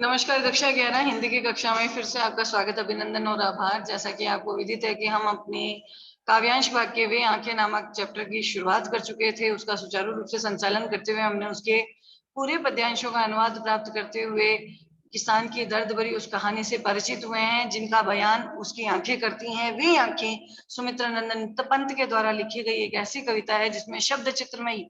नमस्कार। कक्षा 11 हिंदी की कक्षा में फिर से आपका स्वागत, अभिनंदन और आभार। जैसा कि आपको विदित है कि हम अपनी काव्यांश वाक्य वे आंखें नामक चैप्टर की शुरुआत कर चुके थे। उसका सुचारू रूप से संचालन करते हुए हमने उसके पूरे पद्यांशों का अनुवाद प्राप्त करते हुए किसान की दर्द भरी उस कहानी से परिचित हुए हैं, जिनका बयान उसकी आंखें करती हैं। वे आंखें सुमित्रा नंदन पंत के द्वारा लिखी गई एक ऐसी कविता है जिसमें शब्द चित्रमयी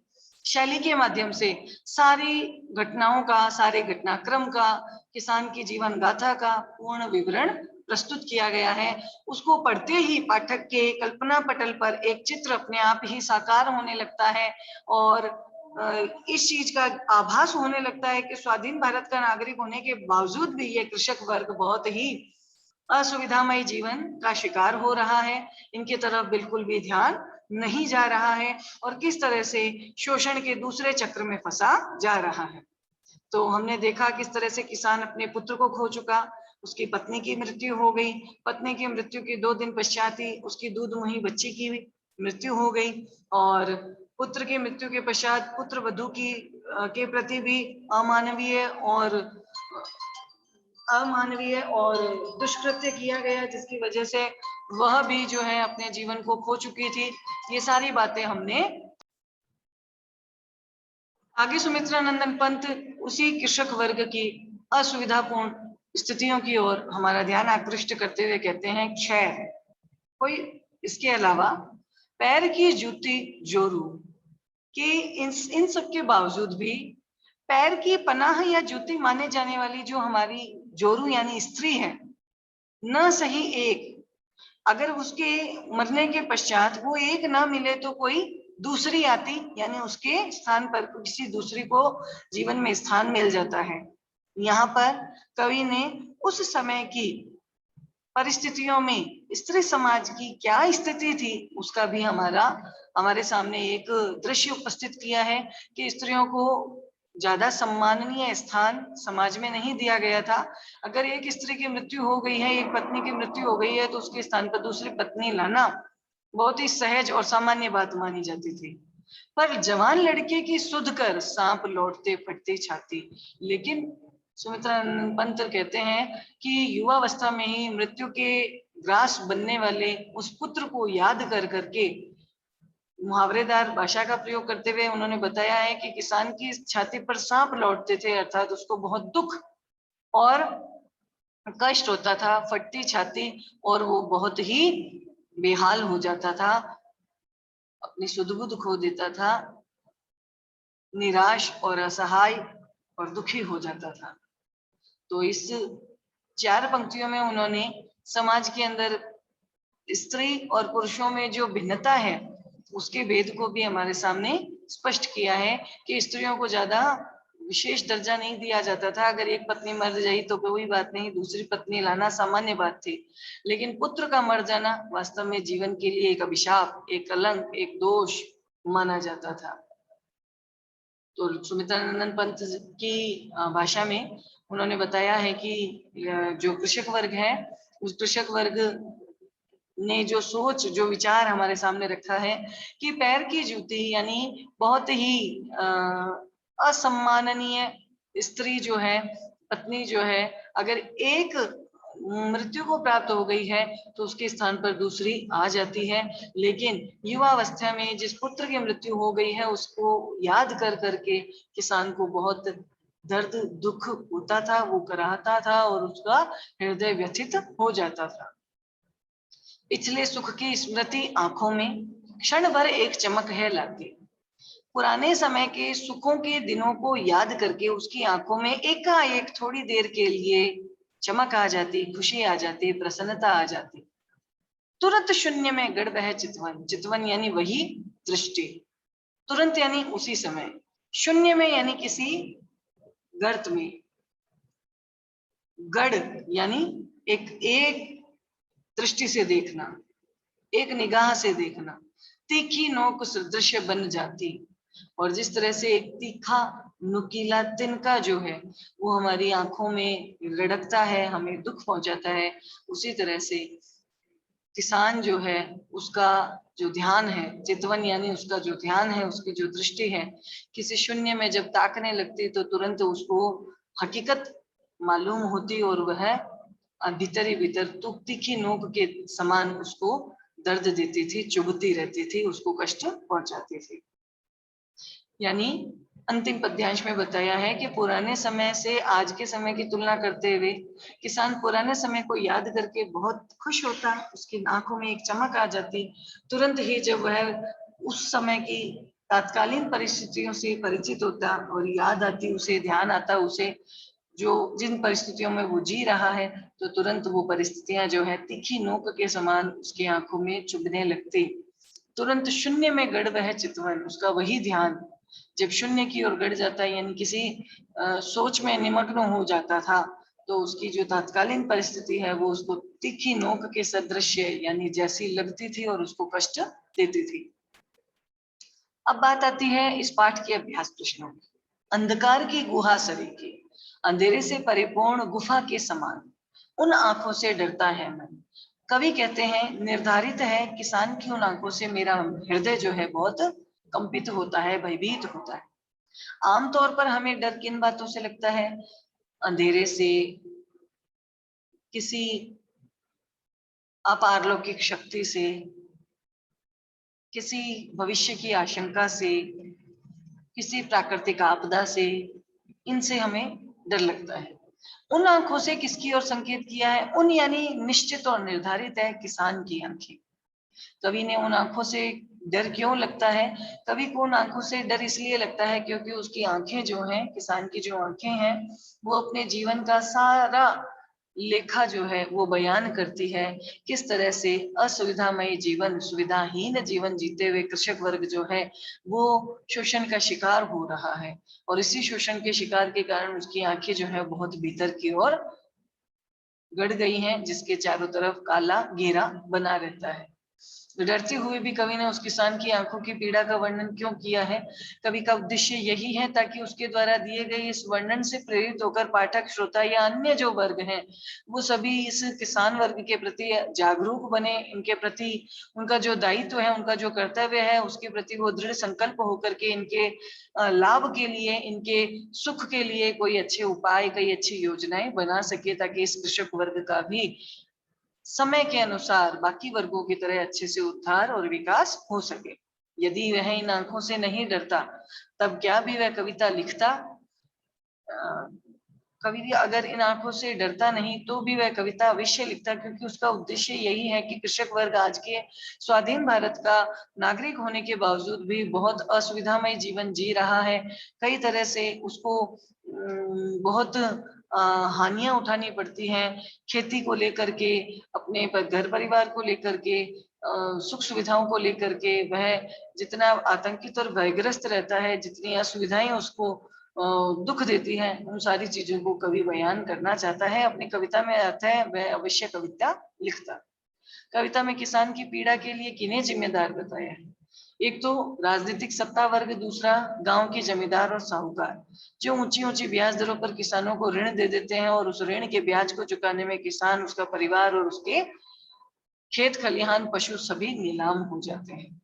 शैली के माध्यम से सारी घटनाओं का, सारे घटनाक्रम का, किसान की जीवन गाथा का पूर्ण विवरण प्रस्तुत किया गया है। उसको पढ़ते ही पाठक के कल्पना पटल पर एक चित्र अपने आप ही साकार होने लगता है और इस चीज का आभास होने लगता है कि स्वाधीन भारत का नागरिक होने के बावजूद भी ये कृषक वर्ग बहुत ही असुविधामय जीवन का शिकार हो रहा है। इनकी तरफ बिल्कुल भी ध्यान नहीं जा रहा है और किस तरह से शोषण के दूसरे चक्र में फंसा जा रहा है। तो हमने देखा किस तरह से किसान अपने पुत्र को खो चुका, उसकी पत्नी की मृत्यु हो गई, पत्नी की मृत्यु के 2 दिन पश्चात ही उसकी दूध मुही बच्ची की मृत्यु हो गई और पुत्र की मृत्यु के पश्चात पुत्र वधू की के प्रति भी अमानवीय और दुष्कृत्य किया गया, जिसकी वजह से वह भी जो है अपने जीवन को खो चुकी थी। ये सारी बातें हमने आगे सुमित्रा नंदन पंत उसी कृषक वर्ग की असुविधापूर्ण स्थितियों की ओर हमारा ध्यान आकृष्ट करते हुए कहते हैं, खैर कोई इसके अलावा पैर की जूती जोरू कि इन सब के बावजूद भी पैर की पनाह या जूती माने जाने वाली जो हमारी जोरू यानी स्त्री है, न सही एक, अगर उसके मरने के पश्चात वो एक ना मिले तो कोई दूसरी आती, यानी उसके स्थान पर किसी दूसरी को जीवन में स्थान मिल जाता है। यहाँ पर कवि ने उस समय की परिस्थितियों में स्त्री समाज की क्या स्थिति थी उसका भी हमारे सामने एक दृश्य उपस्थित किया है कि स्त्रियों को ज्यादा सम्माननीय स्थान समाज में नहीं दिया गया था। अगर एक स्त्री की मृत्यु हो गई है, एक पत्नी की मृत्यु हो गई है, तो उसके स्थान पर दूसरी पत्नी लाना बहुत ही सहज और सामान्य बात मानी जाती थी। पर जवान लड़के की सुध कर सांप लौटते फटती छाती। लेकिन सुमित्रा पंत कहते हैं कि युवावस्था में ही मृत्यु के ग्रास बनने वाले उस पुत्र को याद कर करके मुहावरेदार भाषा का प्रयोग करते हुए उन्होंने बताया है कि किसान की छाती पर सांप लौटते थे, अर्थात उसको बहुत दुख और कष्ट होता था, फटती छाती, और वो बहुत ही बेहाल हो जाता था, अपनी सुध-बुध खो देता था, निराश और असहाय और दुखी हो जाता था। तो इस 4 पंक्तियों में उन्होंने समाज के अंदर स्त्री और पुरुषों में जो भिन्नता है उसके भेद को भी हमारे सामने स्पष्ट किया है कि स्त्रियों को ज्यादा विशेष दर्जा नहीं दिया जाता था। अगर एक पत्नी मर जाई तो कोई बात नहीं, दूसरी पत्नी लाना सामान्य बात थी, लेकिन पुत्र का मर जाना वास्तव में जीवन के लिए एक अभिशाप, एक कलंक, एक दोष माना जाता था। तो सुमित्रा नंदन पंत की भाषा में उन्होंने बताया है कि जो कृषक वर्ग है, उस कृषक वर्ग ने जो सोच, जो विचार हमारे सामने रखा है कि पैर की जूती यानी बहुत ही असम्माननीय स्त्री जो है, पत्नी जो है, अगर एक मृत्यु को प्राप्त हो गई है तो उसके स्थान पर दूसरी आ जाती है। लेकिन युवावस्था में जिस पुत्र की मृत्यु हो गई है उसको याद कर करके किसान को बहुत दर्द दुख होता था, वो कराहता था और उसका हृदय व्यथित हो जाता था। पिछले सुख की स्मृति आंखों में क्षण भर एक चमक है लाती। पुराने समय के सुखों के दिनों को याद करके उसकी आंखों में एकाएक थोड़ी देर के लिए चमक आ जाती, खुशी आ जाती, प्रसन्नता आ जाती। तुरंत शून्य में गड़ बह चितवन, चितवन यानी वही दृष्टि, तुरंत यानी उसी समय, शून्य में यानी किसी गर्त में, गढ़ यानी एक दृष्टि से देखना, एक निगाह से देखना, तीखी नोक सदृश बन जाती। और जिस तरह से एक तीखा नुकीला तिनका जो है वो हमारी आंखों में रड़कता है, हमें दुख पहुंचाता है, उसी तरह से किसान जो है उसका जो ध्यान है, चितवन यानी उसका जो ध्यान है, उसकी जो दृष्टि है, किसी शून्य में जब ताकने लगती तो तुरंत उसको हकीकत मालूम होती और वह भीतर ही भीतर तीखी नोक के समान उसको दर्द देती थी, चुभती रहती थी, उसको कष्ट पहुंचाती थी। यानी अंतिम पद्यांश में बताया है कि पुराने समय से आज के समय की तुलना करते हुए किसान पुराने समय को याद करके बहुत खुश होता, उसकी आंखों में एक चमक आ जाती तुरंत ही जब वह उस समय की तात्कालीन परिस्थितियों से परिचित होता और याद आती, उसे ध्यान आता, उसे जो जिन परिस्थितियों में वो जी रहा है, तो तुरंत वो परिस्थितियां जो है तीखी नोक के समान उसकी आंखों में चुभने लगती। तुरंत शून्य में गड़ वह चितवन, उसका वही ध्यान जब शून्य की ओर गड़ जाता है, यानी किसी सोच में निमग्न हो जाता था, तो उसकी जो तात्कालीन परिस्थिति है वो उसको तीखी नोक के सदृश यानी जैसी लगती थी और उसको कष्ट देती थी। अब बात आती है इस पाठ के अभ्यास प्रश्नों की। अंधकार की गुहा सरीखी, अंधेरे से परिपूर्ण गुफा के समान उन आंखों से डरता है मन। कवि कहते हैं निर्धारित है किसान की उन आंखों से मेरा हृदय जो है बहुत कंपित होता है, भयभीत होता है। आमतौर पर हमें डर किन बातों से लगता है? अंधेरे से, किसी अपारलौकिक शक्ति से, किसी भविष्य की आशंका से, किसी प्राकृतिक आपदा से, इनसे हमें डर लगता है। उन आंखों से किसकी ओर संकेत किया है? उन यानी निश्चित और निर्धारित है किसान की आंखें। कवि ने उन आंखों से डर क्यों लगता है? कवि को उन आंखों से डर इसलिए लगता है क्योंकि उसकी आंखें जो हैं, किसान की जो आंखें हैं, वो अपने जीवन का सारा लेखा जो है वो बयान करती है। किस तरह से असुविधामय जीवन, सुविधाहीन जीवन जीते हुए कृषक वर्ग जो है वो शोषण का शिकार हो रहा है, और इसी शोषण के शिकार के कारण उसकी आंखें जो है बहुत भीतर की ओर गड़ गई हैं, जिसके चारों तरफ काला घेरा बना रहता है। डरते हुए भी कवि ने उस किसान की आंखों की पीड़ा का वर्णन क्यों किया है? कवि का उद्देश्य यही है ताकि उसके द्वारा दिए गए इस वर्णन से प्रेरित होकर पाठक, श्रोता या अन्य जो वर्ग हैं, वो सभी इस किसान वर्ग के प्रति जागरूक बने, इनके प्रति उनका जो दायित्व है, उनका जो कर्तव्य है, उसके प्रति वो दृढ़ संकल्प होकर के इनके लाभ के लिए, इनके सुख के लिए कोई अच्छे उपाय, कोई अच्छी योजनाएं बना सके, ताकि इस कृषक वर्ग का भी समय के अनुसार बाकी वर्गों की तरह अच्छे से उद्धार और विकास हो सके। यदि वह इन आंखों से नहीं डरता, तब क्या भी वह कविता लिखता? कवि अगर इन आंखों से डरता नहीं तो भी वह कविता अवश्य लिखता, क्योंकि उसका उद्देश्य यही है कि कृषक वर्ग आज के स्वाधीन भारत का नागरिक होने के बावजूद भी बहुत असुविधामय जीवन जी रहा है। कई तरह से उसको बहुत हानियां उठानी पड़ती हैं, खेती को लेकर के, अपने घर परिवार को लेकर के, सुख सुविधाओं को लेकर के वह जितना आतंकित और भयग्रस्त रहता है, जितनी असुविधाएं उसको दुख देती हैं, उन सारी चीजों को कवि बयान करना चाहता है, अपनी कविता में आता है, वह अवश्य कविता लिखता। कविता में किसान की पीड़ा के लिए किन्हें जिम्मेदार बताया है? एक तो राजनीतिक सत्ता वर्ग, दूसरा गांव के जमींदार और साहूकार, जो ऊंची ऊंची ब्याज दरों पर किसानों को ऋण दे देते हैं, और उस ऋण के ब्याज को चुकाने में किसान, उसका परिवार और उसके खेत खलिहान, पशु सभी नीलाम हो जाते हैं।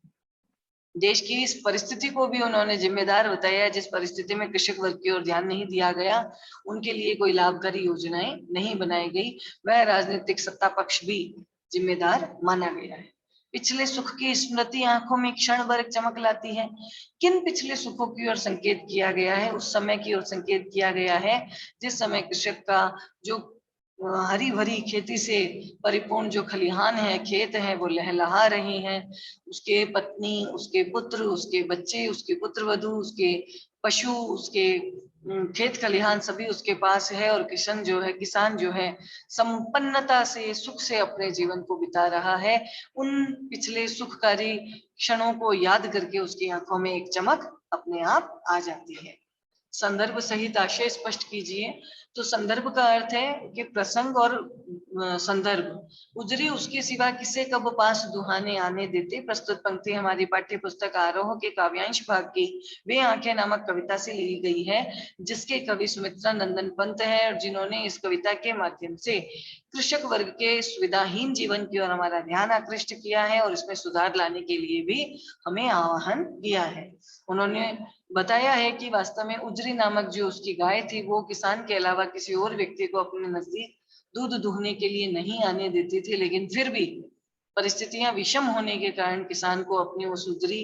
देश की इस परिस्थिति को भी उन्होंने जिम्मेदार बताया, जिस परिस्थिति में कृषक वर्ग की ओर ध्यान नहीं दिया गया, उनके लिए कोई लाभकारी योजनाएं नहीं बनाई गई, वह राजनीतिक सत्ता पक्ष भी जिम्मेदार माना गया है। पिछले सुख की स्मृति आंखों में क्षण भर चमक लाती है। किन पिछले सुखों की ओर संकेत किया गया है? उस समय की ओर संकेत किया गया है जिस समय कृषक का जो हरी भरी खेती से परिपूर्ण जो खलिहान है, खेत है, वो लहलहा रही हैं, उसके पत्नी, उसके पुत्र, उसके बच्चे, उसके पुत्र वधु, उसके पशु, उसके खेत खलिहान सभी उसके पास है, और किसान जो है संपन्नता से, सुख से अपने जीवन को बिता रहा है। उन पिछले सुखकारी क्षणों को याद करके उसकी आंखों में एक चमक अपने आप आ जाती है। संदर्भ सहित आशय स्पष्ट कीजिए। तो संदर्भ का अर्थ है कि प्रसंग और संदर्भ। उजरी उसके सिवा किसे कब पास दुहाने आने देते। प्रस्तुत पंक्ति हमारी पाठ्य पुस्तक आरोह के काव्यांश भाग की वे आंखें नामक कविता से ली गई है, जिसके कवि सुमित्रा नंदन पंत है, और जिन्होंने इस कविता के माध्यम से कृषक वर्ग के सुविधाहीन जीवन की ओर हमारा ध्यान आकृष्ट किया है, और इसमें सुधार लाने के लिए भी हमें आह्वान किया है। उन्होंने बताया है कि वास्तव में उजरी नामक जो उसकी गाय थी वो किसान के अलावा किसी और व्यक्ति को अपने नजदीक दूध दुहने के लिए नहीं आने देती थी, लेकिन फिर भी परिस्थितियां विषम होने के कारण किसान को अपनी उस उजरी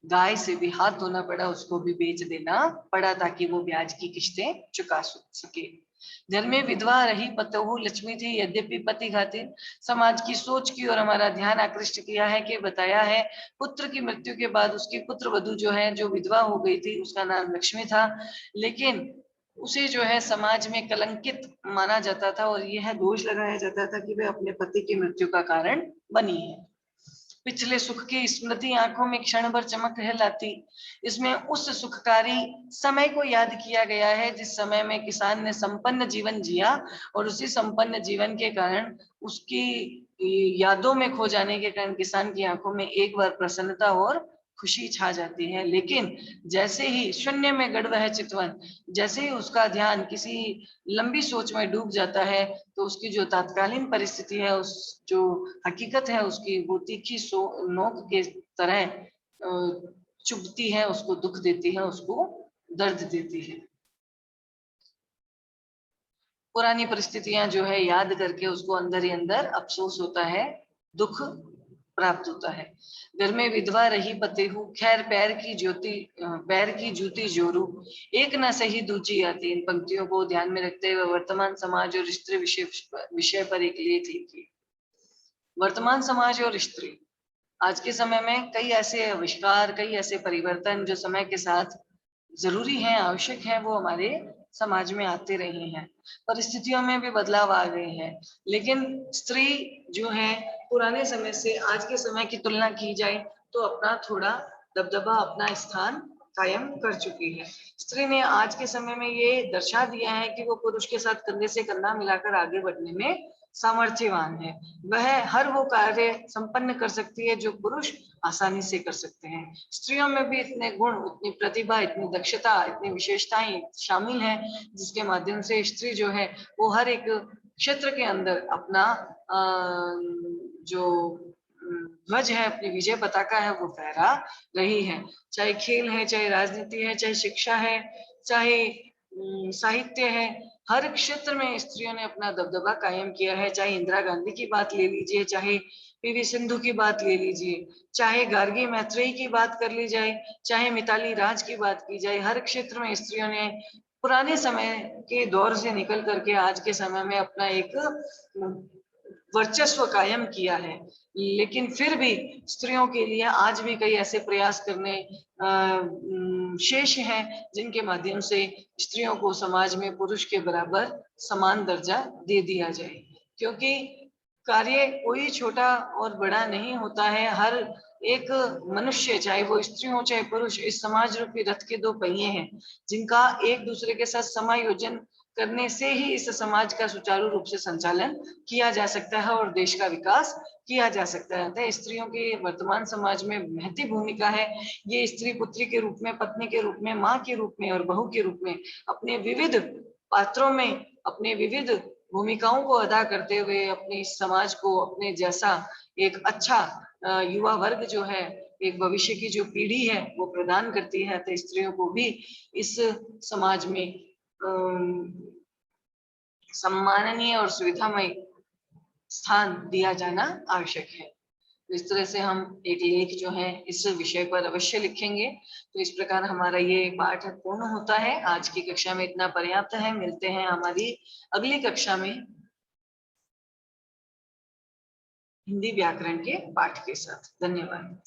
गाय से भी हाथ धोना पड़ा, उसको भी बेच देना पड़ा ताकि वो ब्याज की किस्तें चुका सके। घर में विधवा रही पतोहू लक्ष्मी थी, यद्यपि पति खातिर। समाज की सोच की ओर हमारा ध्यान आकृष्ट किया है कि बताया है पुत्र की मृत्यु के बाद उसकी पुत्र वधू जो है, जो विधवा हो गई थी, उसका नाम लक्ष्मी था, लेकिन उसे जो है समाज में कलंकित माना जाता था और यह दोष लगाया जाता था कि वह अपने पति की मृत्यु का कारण बनी है। पिछले सुख की स्मृति आंखों में क्षण भर चमक है लाती। इसमें उस सुखकारी समय को याद किया गया है जिस समय में किसान ने संपन्न जीवन जिया और उसी संपन्न जीवन के कारण उसकी यादों में खो जाने के कारण किसान की आंखों में एक बार प्रसन्नता और खुशी छा जाती है। लेकिन जैसे ही शून्य में गड़ वह चितवन, जैसे ही उसका ध्यान किसी लंबी सोच में डूब जाता है तो उसकी जो तात्कालीन परिस्थिति है, उस जो हकीकत है उसकी, वो तीखी नोक के तरह चुभती है, उसको दुख देती है, उसको दर्द देती है। पुरानी परिस्थितियां जो है याद करके उसको अंदर ही अंदर अफसोस होता है, दुख प्राप्त होता है। घर में विधवा रही पतेहू, खैर पैर की जूती जोरू, एक न सही दूजी आती। इन पंक्तियों को ध्यान में रखते हुए वर्तमान समाज और स्त्री विषय पर एक लेख लिखिए। वर्तमान समाज और स्त्री, आज के समय में कई ऐसे आविष्कार, कई ऐसे परिवर्तन जो समय के साथ जरूरी है, आवश्यक है, वो हमारे समाज में आते रहे हैं। परिस्थितियों में भी बदलाव आ गए हैं, लेकिन स्त्री जो है पुराने समय से आज के समय की तुलना की जाए तो अपना थोड़ा दबदबा, अपना स्थान कायम कर चुकी है। स्त्री ने आज के समय में ये दर्शा दिया है कि वो पुरुष के साथ कंधे से कंधा मिलाकर आगे बढ़ने में सामर्थ्यवान है। वह हर वो कार्य संपन्न कर सकती है जो पुरुष आसानी से कर सकते हैं। स्त्रियों में भी इतने गुण, इतनी प्रतिभा, इतनी दक्षता, इतनी विशेषताएं शामिल हैं जिसके माध्यम से स्त्री जो है वो हर एक क्षेत्र के अंदर अपना जो ध्वज है, अपनी विजय पताका है, वो फहरा रही है। चाहे खेल है, चाहे राजनीति है, चाहे शिक्षा है, चाहे साहित्य है, हर क्षेत्र में स्त्रियों ने अपना दबदबा कायम किया है। चाहे इंदिरा गांधी की बात ले लीजिए, चाहे पीवी सिंधु की बात ले लीजिए, चाहे गार्गी मैत्रेयी की बात कर ली जाए, चाहे मिताली राज की बात की जाए, हर क्षेत्र में स्त्रियों ने पुराने समय के दौर से निकल करके आज के समय में अपना एक वर्चस्व कायम किया है। लेकिन फिर भी स्त्रियों के लिए आज भी कई ऐसे प्रयास करने शेष हैं जिनके माध्यम से स्त्रियों को समाज में पुरुष के बराबर समान दर्जा दे दिया जाए, क्योंकि कार्य कोई छोटा और बड़ा नहीं होता है। हर एक मनुष्य, चाहे वो स्त्री हो चाहे पुरुष, इस समाज रूपी रथ के दो पहिए हैं जिनका एक दूसरे के साथ समायोजन करने से ही इस समाज का सुचारू रूप से संचालन किया जा सकता है और देश का विकास किया जा सकता है। अतः स्त्रियों की वर्तमान समाज में महती भूमिका है। ये स्त्री पुत्री के रूप में, पत्नी के रूप में, माँ के रूप में और बहू के रूप में अपने विविध पात्रों में, अपने विविध भूमिकाओं को अदा करते हुए अपने इस समाज को अपने जैसा एक अच्छा युवा वर्ग जो है, एक भविष्य की जो पीढ़ी है वो प्रदान करती है। तो स्त्रियों को भी इस समाज में सम्माननीय और सुविधामय स्थान दिया जाना आवश्यक है। तो इस तरह से हम एक लेख जो है इस विषय पर अवश्य लिखेंगे। तो इस प्रकार हमारा ये पाठ पूर्ण होता है। आज की कक्षा में इतना पर्याप्त है। मिलते हैं हमारी अगली कक्षा में हिंदी व्याकरण के पाठ के साथ। धन्यवाद।